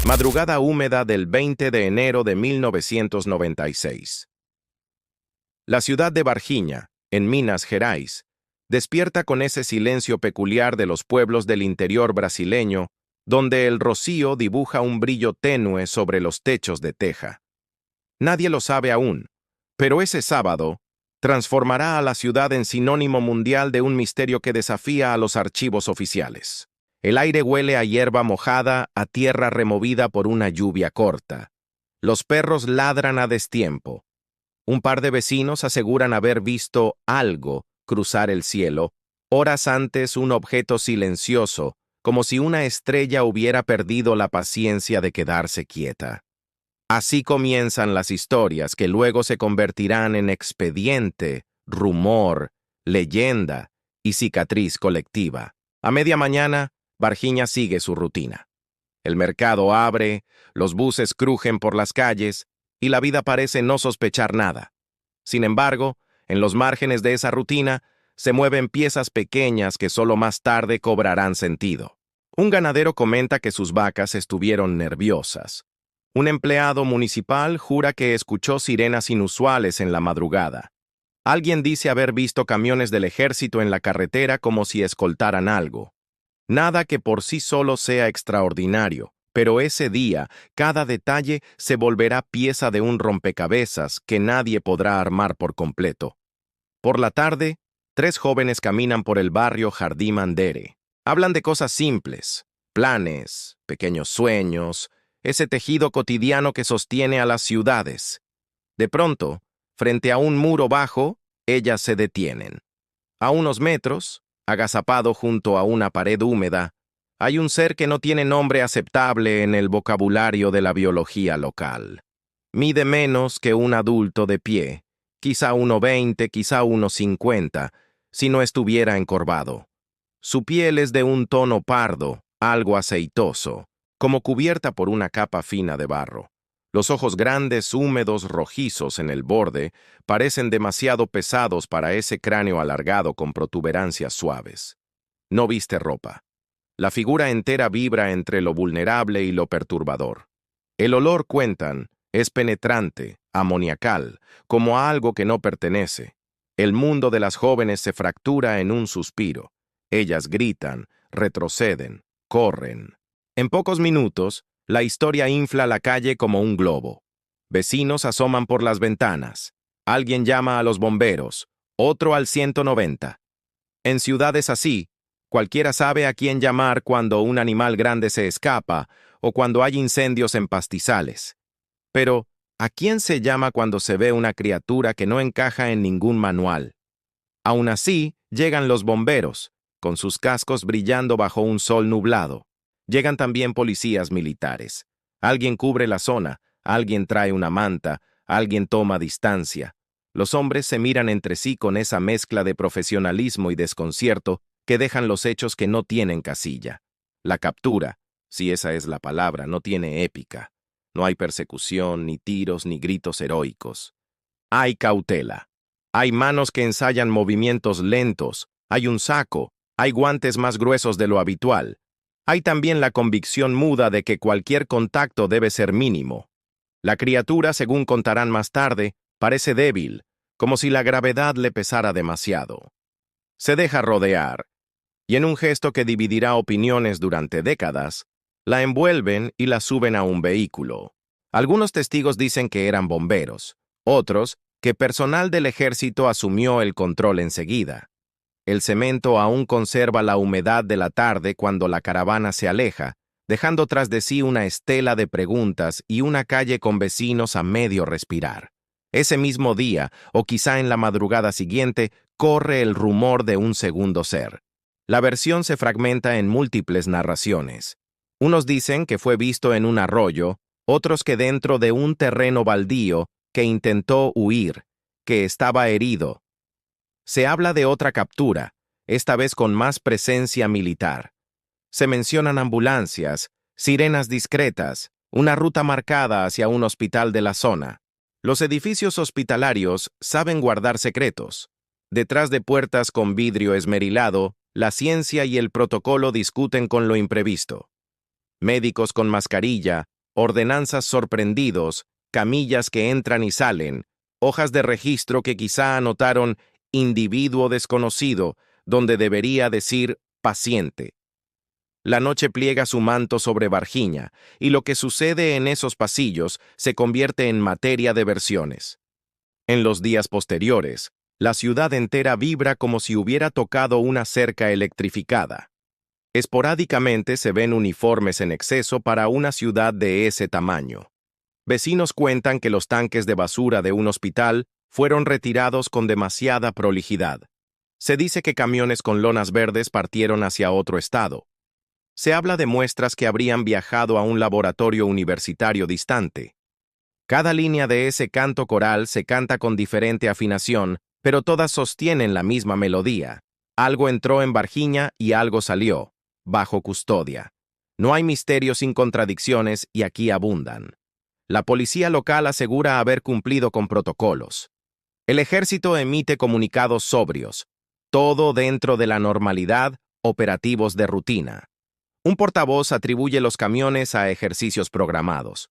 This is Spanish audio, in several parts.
Madrugada húmeda del 20 de enero de 1996. La ciudad de Varginha, en Minas Gerais, despierta con ese silencio peculiar de los pueblos del interior brasileño, donde el rocío dibuja un brillo tenue sobre los techos de teja. Nadie lo sabe aún, pero ese sábado transformará a la ciudad en sinónimo mundial de un misterio que desafía a los archivos oficiales. El aire huele a hierba mojada, a tierra removida por una lluvia corta. Los perros ladran a destiempo. Un par de vecinos aseguran haber visto algo cruzar el cielo, horas antes un objeto silencioso, como si una estrella hubiera perdido la paciencia de quedarse quieta. Así comienzan las historias que luego se convertirán en expediente, rumor, leyenda y cicatriz colectiva. A media mañana, Varginha sigue su rutina. El mercado abre, los buses crujen por las calles y la vida parece no sospechar nada. Sin embargo, en los márgenes de esa rutina se mueven piezas pequeñas que solo más tarde cobrarán sentido. Un ganadero comenta que sus vacas estuvieron nerviosas. Un empleado municipal jura que escuchó sirenas inusuales en la madrugada. Alguien dice haber visto camiones del ejército en la carretera como si escoltaran algo. Nada que por sí solo sea extraordinario, pero ese día cada detalle se volverá pieza de un rompecabezas que nadie podrá armar por completo. Por la tarde, 3 jóvenes caminan por el barrio Jardim Andere. Hablan de cosas simples, planes, pequeños sueños, ese tejido cotidiano que sostiene a las ciudades. De pronto, frente a un muro bajo, ellas se detienen. A unos metros, agazapado junto a una pared húmeda, hay un ser que no tiene nombre aceptable en el vocabulario de la biología local. Mide menos que un adulto de pie, quizá 1,20, quizá 1,50, si no estuviera encorvado. Su piel es de un tono pardo, algo aceitoso, como cubierta por una capa fina de barro. Los ojos grandes, húmedos, rojizos en el borde, parecen demasiado pesados para ese cráneo alargado con protuberancias suaves. No viste ropa. La figura entera vibra entre lo vulnerable y lo perturbador. El olor, cuentan, es penetrante, amoniacal, como a algo que no pertenece. El mundo de las jóvenes se fractura en un suspiro. Ellas gritan, retroceden, corren. En pocos minutos, la historia infla la calle como un globo. Vecinos asoman por las ventanas. Alguien llama a los bomberos, otro al 190. En ciudades así, cualquiera sabe a quién llamar cuando un animal grande se escapa o cuando hay incendios en pastizales. Pero, ¿a quién se llama cuando se ve una criatura que no encaja en ningún manual? Aún así, llegan los bomberos, con sus cascos brillando bajo un sol nublado. Llegan también policías militares. Alguien cubre la zona, alguien trae una manta, alguien toma distancia. Los hombres se miran entre sí con esa mezcla de profesionalismo y desconcierto que dejan los hechos que no tienen casilla. La captura, si esa es la palabra, no tiene épica. No hay persecución, ni tiros, ni gritos heroicos. Hay cautela. Hay manos que ensayan movimientos lentos, hay un saco, hay guantes más gruesos de lo habitual. Hay también la convicción muda de que cualquier contacto debe ser mínimo. La criatura, según contarán más tarde, parece débil, como si la gravedad le pesara demasiado. Se deja rodear, y en un gesto que dividirá opiniones durante décadas, la envuelven y la suben a un vehículo. Algunos testigos dicen que eran bomberos, otros que personal del ejército asumió el control enseguida. El cemento aún conserva la humedad de la tarde cuando la caravana se aleja, dejando tras de sí una estela de preguntas y una calle con vecinos a medio respirar. Ese mismo día, o quizá en la madrugada siguiente, corre el rumor de un segundo ser. La versión se fragmenta en múltiples narraciones. Unos dicen que fue visto en un arroyo, otros que dentro de un terreno baldío, que intentó huir, que estaba herido. Se habla de otra captura, esta vez con más presencia militar. Se mencionan ambulancias, sirenas discretas, una ruta marcada hacia un hospital de la zona. Los edificios hospitalarios saben guardar secretos. Detrás de puertas con vidrio esmerilado, la ciencia y el protocolo discuten con lo imprevisto. Médicos con mascarilla, ordenanzas sorprendidos, camillas que entran y salen, hojas de registro que quizá anotaron individuo desconocido, donde debería decir paciente. La noche pliega su manto sobre Varginha, y lo que sucede en esos pasillos se convierte en materia de versiones. En los días posteriores, la ciudad entera vibra como si hubiera tocado una cerca electrificada. Esporádicamente se ven uniformes en exceso para una ciudad de ese tamaño. Vecinos cuentan que los tanques de basura de un hospital fueron retirados con demasiada prolijidad. Se dice que camiones con lonas verdes partieron hacia otro estado. Se habla de muestras que habrían viajado a un laboratorio universitario distante. Cada línea de ese canto coral se canta con diferente afinación, pero todas sostienen la misma melodía. Algo entró en Varginha y algo salió, bajo custodia. No hay misterios sin contradicciones y aquí abundan. La policía local asegura haber cumplido con protocolos. El ejército emite comunicados sobrios. Todo dentro de la normalidad, operativos de rutina. Un portavoz atribuye los camiones a ejercicios programados.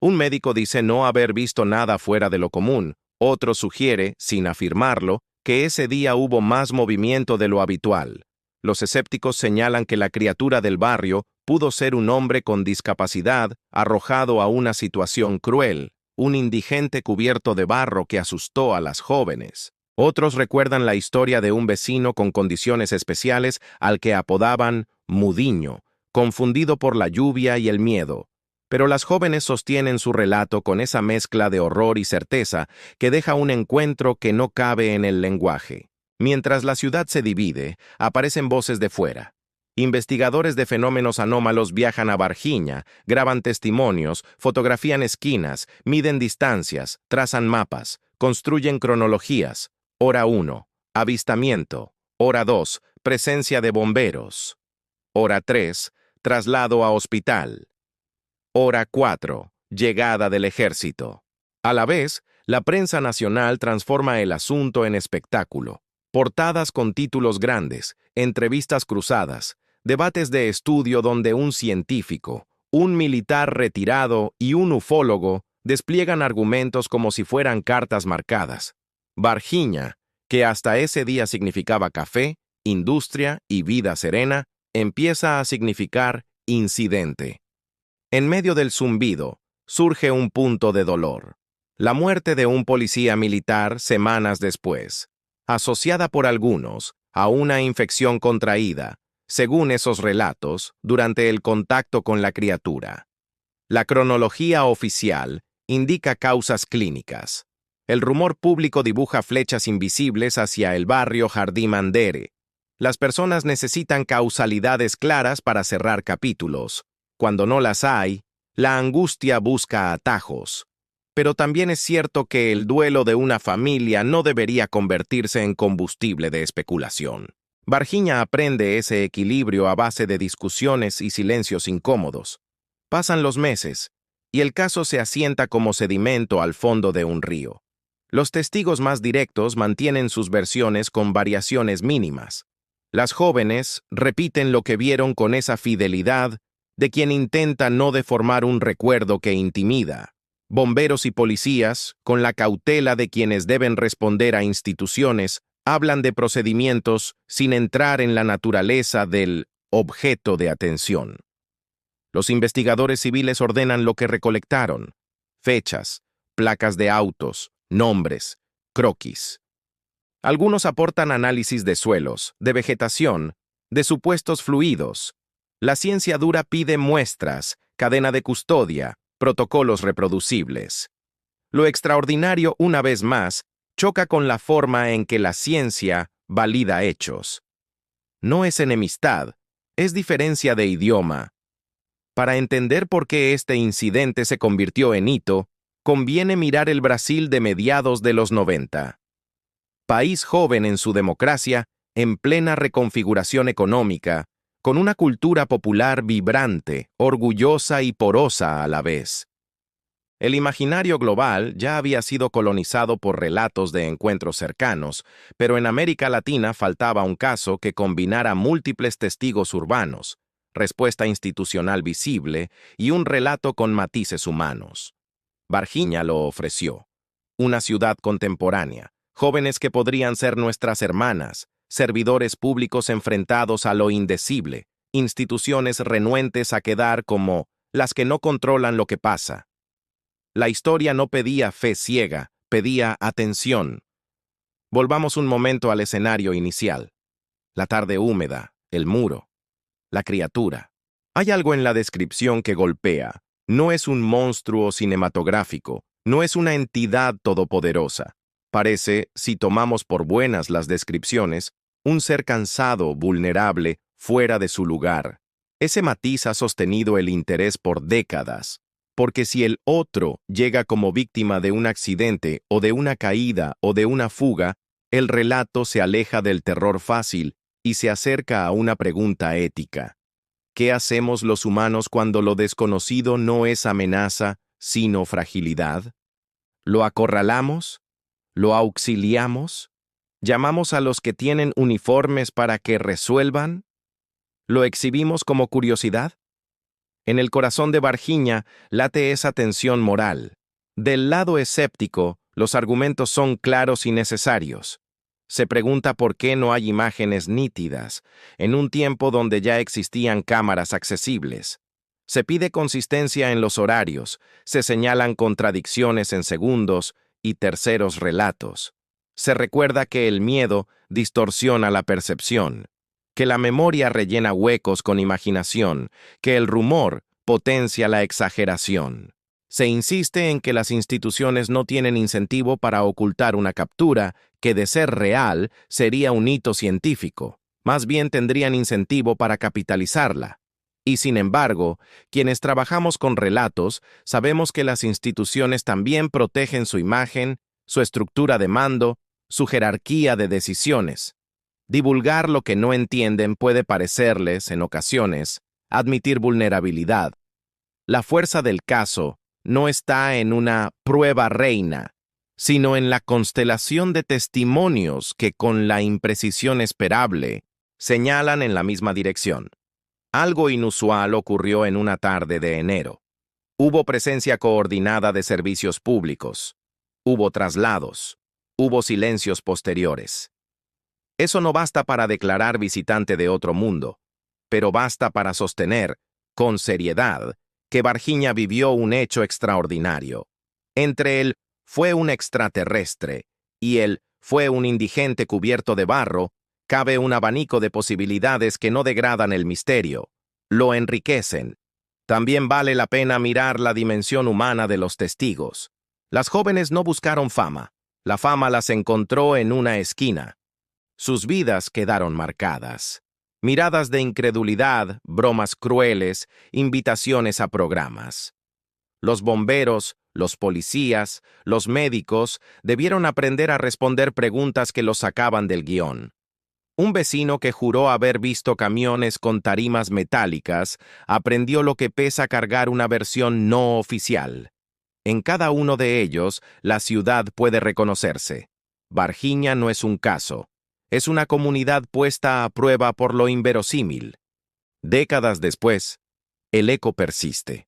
Un médico dice no haber visto nada fuera de lo común. Otro sugiere, sin afirmarlo, que ese día hubo más movimiento de lo habitual. Los escépticos señalan que la criatura del barrio pudo ser un hombre con discapacidad arrojado a una situación cruel, un indigente cubierto de barro que asustó a las jóvenes. Otros recuerdan la historia de un vecino con condiciones especiales al que apodaban Mudiño, confundido por la lluvia y el miedo. Pero las jóvenes sostienen su relato con esa mezcla de horror y certeza que deja un encuentro que no cabe en el lenguaje. Mientras la ciudad se divide, aparecen voces de fuera. Investigadores de fenómenos anómalos viajan a Varginha, graban testimonios, fotografían esquinas, miden distancias, trazan mapas, construyen cronologías. Hora 1, avistamiento. Hora 2, presencia de bomberos. Hora 3, traslado a hospital. Hora 4, llegada del ejército. A la vez, la prensa nacional transforma el asunto en espectáculo. Portadas con títulos grandes, entrevistas cruzadas, debates de estudio donde un científico, un militar retirado y un ufólogo despliegan argumentos como si fueran cartas marcadas. Varginha, que hasta ese día significaba café, industria y vida serena, empieza a significar incidente. En medio del zumbido, surge un punto de dolor. La muerte de un policía militar semanas después, asociada por algunos a una infección contraída, según esos relatos, durante el contacto con la criatura. La cronología oficial indica causas clínicas. El rumor público dibuja flechas invisibles hacia el barrio Jardim Andere. Las personas necesitan causalidades claras para cerrar capítulos. Cuando no las hay, la angustia busca atajos. Pero también es cierto que el duelo de una familia no debería convertirse en combustible de especulación. Varginha aprende ese equilibrio a base de discusiones y silencios incómodos. Pasan los meses, y el caso se asienta como sedimento al fondo de un río. Los testigos más directos mantienen sus versiones con variaciones mínimas. Las jóvenes repiten lo que vieron con esa fidelidad de quien intenta no deformar un recuerdo que intimida. Bomberos y policías, con la cautela de quienes deben responder a instituciones, hablan de procedimientos sin entrar en la naturaleza del objeto de atención. Los investigadores civiles ordenan lo que recolectaron: fechas, placas de autos, nombres, croquis. Algunos aportan análisis de suelos, de vegetación, de supuestos fluidos. La ciencia dura pide muestras, cadena de custodia, protocolos reproducibles. Lo extraordinario, una vez más, choca con la forma en que la ciencia valida hechos. No es enemistad, es diferencia de idioma. Para entender por qué este incidente se convirtió en hito, conviene mirar el Brasil de mediados de los 90. País joven en su democracia, en plena reconfiguración económica, con una cultura popular vibrante, orgullosa y porosa a la vez. El imaginario global ya había sido colonizado por relatos de encuentros cercanos, pero en América Latina faltaba un caso que combinara múltiples testigos urbanos, respuesta institucional visible y un relato con matices humanos. Varginha lo ofreció. Una ciudad contemporánea, jóvenes que podrían ser nuestras hermanas, servidores públicos enfrentados a lo indecible, instituciones renuentes a quedar como las que no controlan lo que pasa. La historia no pedía fe ciega, pedía atención. Volvamos un momento al escenario inicial. La tarde húmeda, el muro, la criatura. Hay algo en la descripción que golpea. No es un monstruo cinematográfico, no es una entidad todopoderosa. Parece, si tomamos por buenas las descripciones, un ser cansado, vulnerable, fuera de su lugar. Ese matiz ha sostenido el interés por décadas, porque si el otro llega como víctima de un accidente o de una caída o de una fuga, el relato se aleja del terror fácil y se acerca a una pregunta ética. ¿Qué hacemos los humanos cuando lo desconocido no es amenaza, sino fragilidad? ¿Lo acorralamos? ¿Lo auxiliamos? ¿Llamamos a los que tienen uniformes para que resuelvan? ¿Lo exhibimos como curiosidad? En el corazón de Varginha late esa tensión moral. Del lado escéptico, los argumentos son claros y necesarios. Se pregunta por qué no hay imágenes nítidas, en un tiempo donde ya existían cámaras accesibles. Se pide consistencia en los horarios, se señalan contradicciones en segundos y terceros relatos. Se recuerda que el miedo distorsiona la percepción, que la memoria rellena huecos con imaginación, que el rumor potencia la exageración. Se insiste en que las instituciones no tienen incentivo para ocultar una captura que, de ser real, sería un hito científico. Más bien tendrían incentivo para capitalizarla. Y sin embargo, quienes trabajamos con relatos, sabemos que las instituciones también protegen su imagen, su estructura de mando, su jerarquía de decisiones. Divulgar lo que no entienden puede parecerles, en ocasiones, admitir vulnerabilidad. La fuerza del caso no está en una prueba reina, sino en la constelación de testimonios que, con la imprecisión esperable, señalan en la misma dirección. Algo inusual ocurrió en una tarde de enero. Hubo presencia coordinada de servicios públicos. Hubo traslados. Hubo silencios posteriores. Eso no basta para declarar visitante de otro mundo, pero basta para sostener, con seriedad, que Varginha vivió un hecho extraordinario. Entre el fue un extraterrestre y el fue un indigente cubierto de barro, cabe un abanico de posibilidades que no degradan el misterio, lo enriquecen. También vale la pena mirar la dimensión humana de los testigos. Las jóvenes no buscaron fama, la fama las encontró en una esquina. Sus vidas quedaron marcadas. Miradas de incredulidad, bromas crueles, invitaciones a programas. Los bomberos, los policías, los médicos debieron aprender a responder preguntas que los sacaban del guión. Un vecino que juró haber visto camiones con tarimas metálicas aprendió lo que pesa cargar una versión no oficial. En cada uno de ellos, la ciudad puede reconocerse. Varginha no es un caso. Es una comunidad puesta a prueba por lo inverosímil. Décadas después, el eco persiste.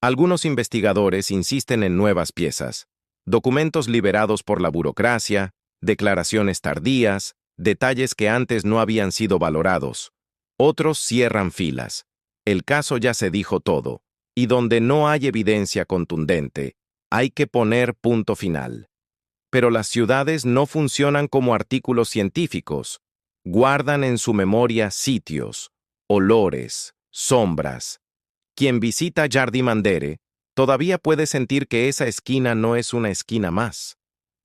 Algunos investigadores insisten en nuevas piezas, documentos liberados por la burocracia, declaraciones tardías, detalles que antes no habían sido valorados. Otros cierran filas. El caso ya se dijo todo, y donde no hay evidencia contundente, hay que poner punto final. Pero las ciudades no funcionan como artículos científicos. Guardan en su memoria sitios, olores, sombras. Quien visita Yardimandere todavía puede sentir que esa esquina no es una esquina más.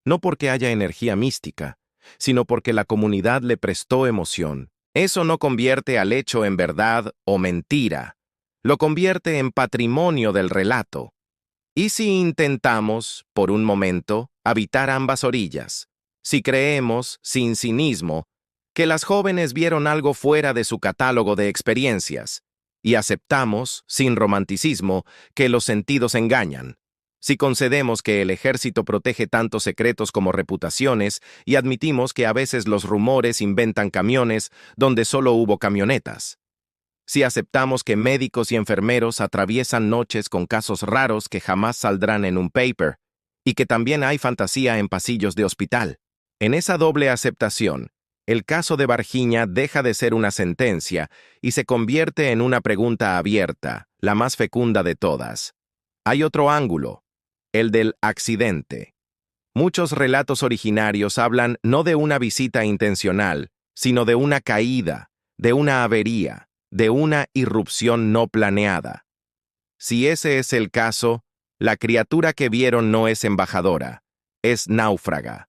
No porque haya energía mística, sino porque la comunidad le prestó emoción. Eso no convierte al hecho en verdad o mentira. Lo convierte en patrimonio del relato. ¿Y si intentamos, por un momento, habitar ambas orillas? Si creemos, sin cinismo, que las jóvenes vieron algo fuera de su catálogo de experiencias, y aceptamos, sin romanticismo, que los sentidos engañan. Si concedemos que el ejército protege tantos secretos como reputaciones y admitimos que a veces los rumores inventan camiones donde solo hubo camionetas. Si aceptamos que médicos y enfermeros atraviesan noches con casos raros que jamás saldrán en un paper, y que también hay fantasía en pasillos de hospital. En esa doble aceptación, el caso de Varginha deja de ser una sentencia y se convierte en una pregunta abierta, la más fecunda de todas. Hay otro ángulo, el del accidente. Muchos relatos originarios hablan no de una visita intencional, sino de una caída, de una avería, de una irrupción no planeada. Si ese es el caso, la criatura que vieron no es embajadora, es náufraga.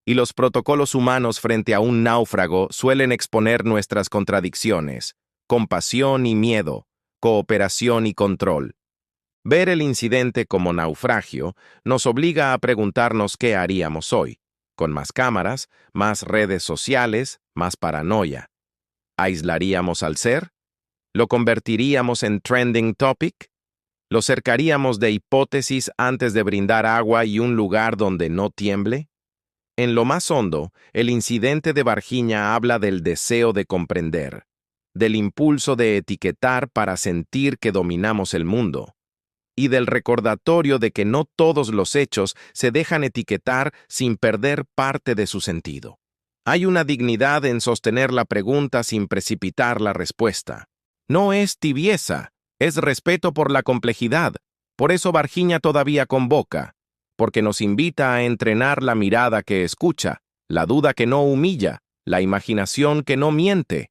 Y los protocolos humanos frente a un náufrago suelen exponer nuestras contradicciones, compasión y miedo, cooperación y control. Ver el incidente como naufragio nos obliga a preguntarnos qué haríamos hoy, con más cámaras, más redes sociales, más paranoia. ¿Aislaríamos al ser? ¿Lo convertiríamos en trending topic? ¿Lo cercaríamos de hipótesis antes de brindar agua y un lugar donde no tiemble? En lo más hondo, el incidente de Varginha habla del deseo de comprender, del impulso de etiquetar para sentir que dominamos el mundo, y del recordatorio de que no todos los hechos se dejan etiquetar sin perder parte de su sentido. Hay una dignidad en sostener la pregunta sin precipitar la respuesta. No es tibieza, es respeto por la complejidad. Por eso Varginha todavía convoca, porque nos invita a entrenar la mirada que escucha, la duda que no humilla, la imaginación que no miente.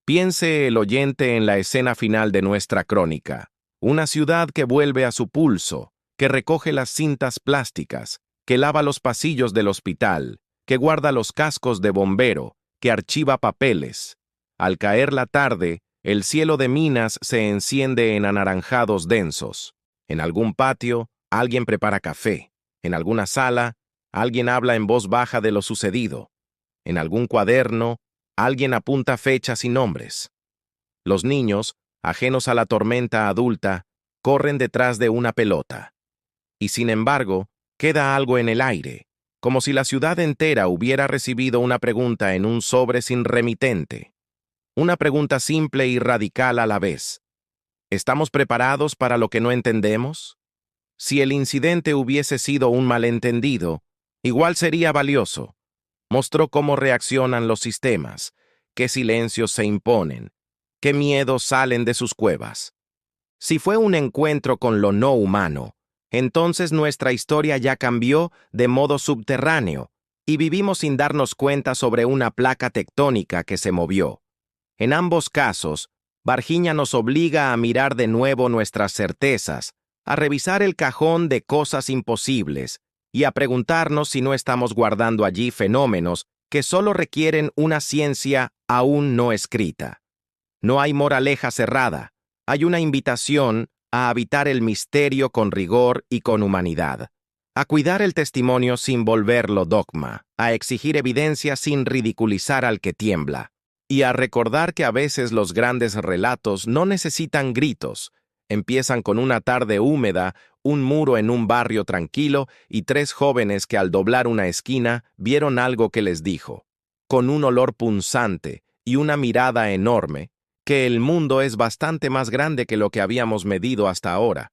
Piense el oyente en la escena final de nuestra crónica. Una ciudad que vuelve a su pulso, que recoge las cintas plásticas, que lava los pasillos del hospital, que guarda los cascos de bombero, que archiva papeles. Al caer la tarde, el cielo de Minas se enciende en anaranjados densos. En algún patio, alguien prepara café. En alguna sala, alguien habla en voz baja de lo sucedido. En algún cuaderno, alguien apunta fechas y nombres. Los niños, ajenos a la tormenta adulta, corren detrás de una pelota. Y sin embargo, queda algo en el aire, como si la ciudad entera hubiera recibido una pregunta en un sobre sin remitente. Una pregunta simple y radical a la vez. ¿Estamos preparados para lo que no entendemos? Si el incidente hubiese sido un malentendido, igual sería valioso. Mostró cómo reaccionan los sistemas, qué silencios se imponen, qué miedos salen de sus cuevas. Si fue un encuentro con lo no humano, entonces nuestra historia ya cambió de modo subterráneo y vivimos sin darnos cuenta sobre una placa tectónica que se movió. En ambos casos, Varginha nos obliga a mirar de nuevo nuestras certezas, a revisar el cajón de cosas imposibles y a preguntarnos si no estamos guardando allí fenómenos que solo requieren una ciencia aún no escrita. No hay moraleja cerrada, hay una invitación a habitar el misterio con rigor y con humanidad, a cuidar el testimonio sin volverlo dogma, a exigir evidencia sin ridiculizar al que tiembla, y a recordar que a veces los grandes relatos no necesitan gritos, empiezan con una tarde húmeda, un muro en un barrio tranquilo y tres jóvenes que al doblar una esquina vieron algo que les dijo, con un olor punzante y una mirada enorme, que el mundo es bastante más grande que lo que habíamos medido hasta ahora.